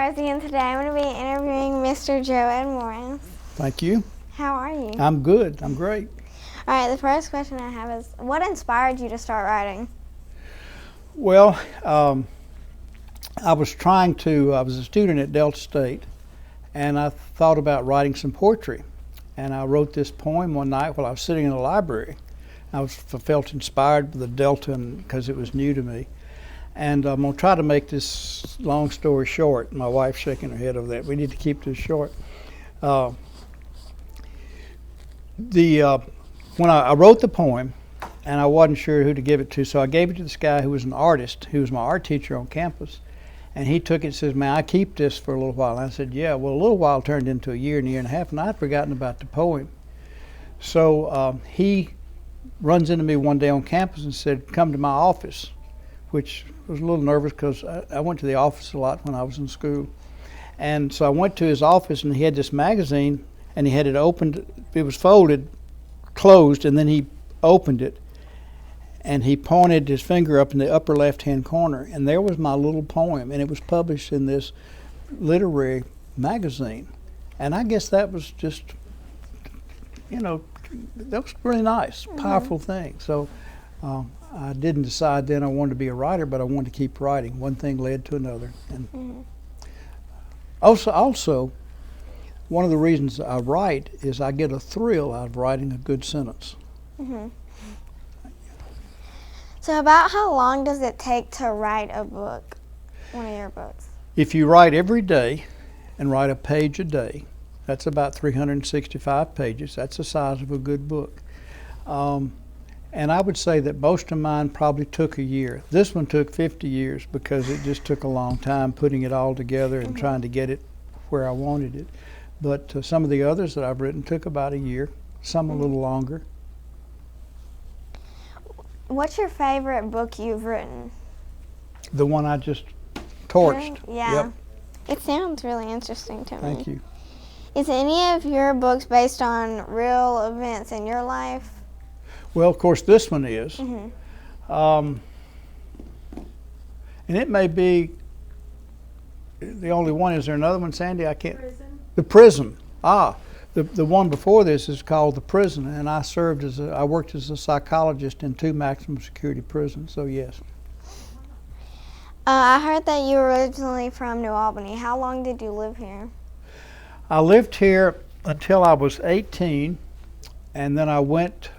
Rosie, and today I'm going to be interviewing Mr. Joe Morris. Thank you. How are you? I'm good. I'm great. All right, the first question I have is, what inspired you to start writing? Well, I was a student at Delta State, and I thought about writing some poetry. And I wrote this poem one night while I was sitting in the library. I felt inspired by the Delta because it was new to me. And I'm going to try to make this long story short. My wife's shaking her head over that. We need to keep this short. When I wrote the poem, and I wasn't sure who to give it to, so I gave it to this guy who was an artist, who was my art teacher on campus. And he took it and says, "Man, I keep this for a little while." And I said, "Yeah." Well, a little while turned into a year and a half, and I'd forgotten about the poem. So he runs into me one day on campus and said, "Come to my office," which was a little nervous because I went to the office a lot when I was in school. And so I went to his office, and he had this magazine, and he had it opened. It was folded, closed, and then he opened it, and he pointed his finger up in the upper left-hand corner, and there was my little poem, and it was published in this literary magazine. And I guess that was just, that was really nice, powerful thing. So I didn't decide then I wanted to be a writer, but I wanted to keep writing. One thing led to another. And also, one of the reasons I write is I get a thrill out of writing a good sentence. So about how long does it take to write a book, one of your books? If you write every day and write a page a day, that's about 365 pages. That's the size of a good book. And I would say that most of mine probably took a year. This one took 50 years because it just took a long time putting it all together and trying to get it where I wanted it. But some of the others that I've written took about a year, some a little longer. What's your favorite book you've written? The one I just torched. Yeah. Yep. It sounds really interesting to me. Thank you. Is any of your books based on real events in your life? Well, of course, this one is. And it may be the only one. Is there another one, Sandy? I can't. Prison. The Prison. The one before this is called The Prison, and I worked as a psychologist in 2 maximum security prisons, so yes. I heard that you were originally from New Albany. How long did you live here? I lived here until I was 18, and then I went,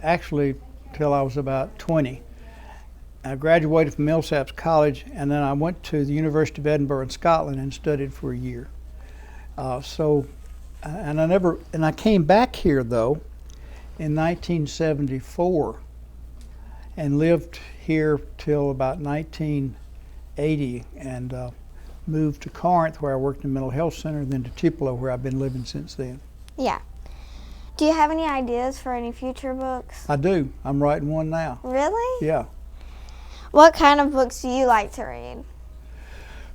actually till I was about 20. I graduated from Millsaps College, and then I went to the University of Edinburgh in Scotland and studied for a year. I came back here though in 1974 and lived here till about 1980 and moved to Corinth where I worked in a mental health center, then to Tupelo where I've been living since then. Yeah. Do you have any ideas for any future books? I do. I'm writing one now. Really? Yeah. What kind of books do you like to read?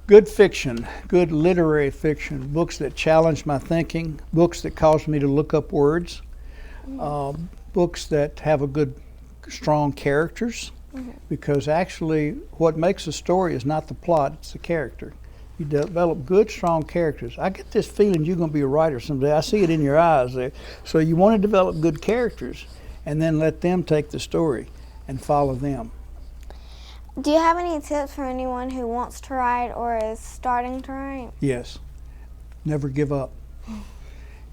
Good fiction, good literary fiction, books that challenge my thinking, books that cause me to look up words, books that have a good, strong characters, because actually what makes a story is not the plot, it's the character. You develop good, strong characters. I get this feeling you're going to be a writer someday. I see it in your eyes there. So you want to develop good characters and then let them take the story and follow them. Do you have any tips for anyone who wants to write or is starting to write? Yes. Never give up.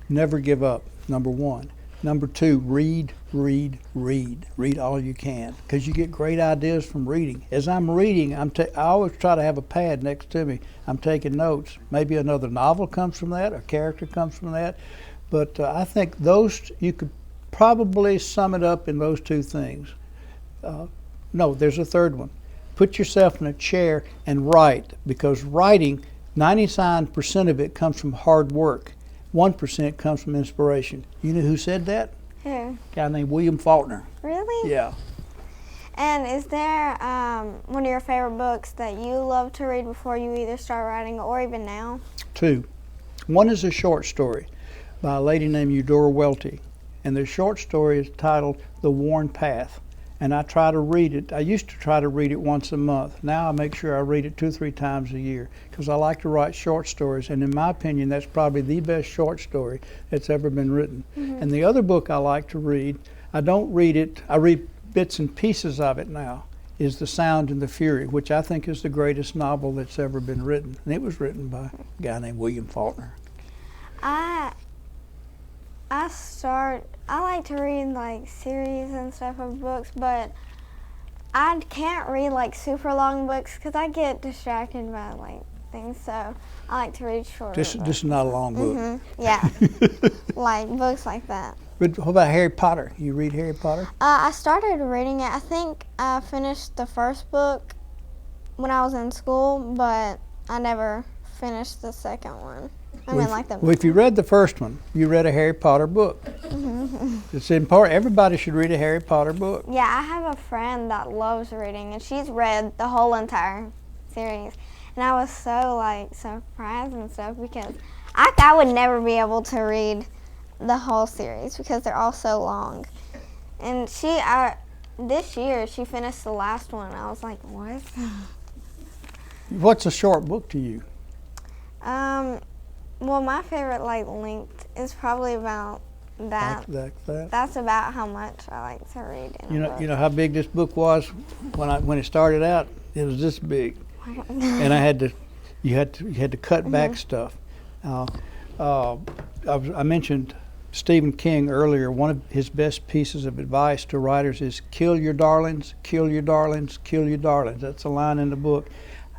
Never give up, number one. Number two, read. Read all you can, because you get great ideas from reading. As I'm reading, I always try to have a pad next to me. I'm taking notes. Maybe another novel comes from that, a character comes from that. But I think you could probably sum it up in those 2 things. No, there's a third one. Put yourself in a chair and write, because writing, 99% of it comes from hard work. 1% comes from inspiration. You know who said that? Who? A guy named William Faulkner. Really? Yeah. And is there one of your favorite books that you love to read before you either start writing or even now? 2. One is a short story by a lady named Eudora Welty, and the short story is titled The Worn Path. and I try to read it. I used to try to read it once a month. Now I make sure I read it 2 or 3 times a year because I like to write short stories, and in my opinion, that's probably the best short story that's ever been written. And the other book I like to read, I don't read it, I read bits and pieces of it now, is The Sound and the Fury, which I think is the greatest novel that's ever been written. And it was written by a guy named William Faulkner. I like to read like series and stuff of books, but I can't read like super long books because I get distracted by like things. So I like to read shorter This books. is not a long book. Yeah, like books like that. But what about Harry Potter? You read Harry Potter? I started reading it. I think I finished the first book when I was in school, but I never finished the second one. Well, if you read the first one, you read a Harry Potter book. It's important. Everybody should read a Harry Potter book. Yeah, I have a friend that loves reading, and she's read the whole entire series. And I was so like surprised and stuff because I would never be able to read the whole series because they're all so long. And this year she finished the last one. I was like, what? What's a short book to you? Well, my favorite like length is probably about that. That. That's about how much I like to read in a book. You know how big this book was when it started out. It was this big, and you had to cut back stuff. I mentioned Stephen King earlier. One of his best pieces of advice to writers is kill your darlings, kill your darlings, kill your darlings. That's a line in the book.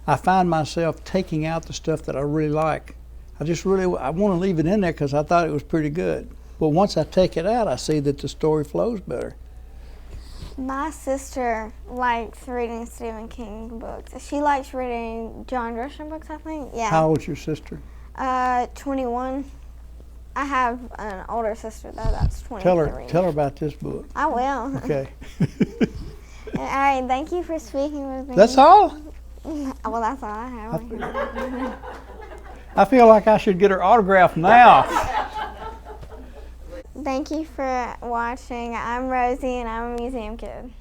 I find myself taking out the stuff that I really like. I want to leave it in there because I thought it was pretty good. But once I take it out, I see that the story flows better. My sister likes reading Stephen King books. She likes reading John Grisham books, I think. Yeah. How old's your sister? 21. I have an older sister though. That's 23. Tell her about this book. I will. Okay. All right. Thank you for speaking with me. That's all? Well, that's all I have. I feel like I should get her autograph now. Thank you for watching. I'm Rosie, and I'm a museum kid.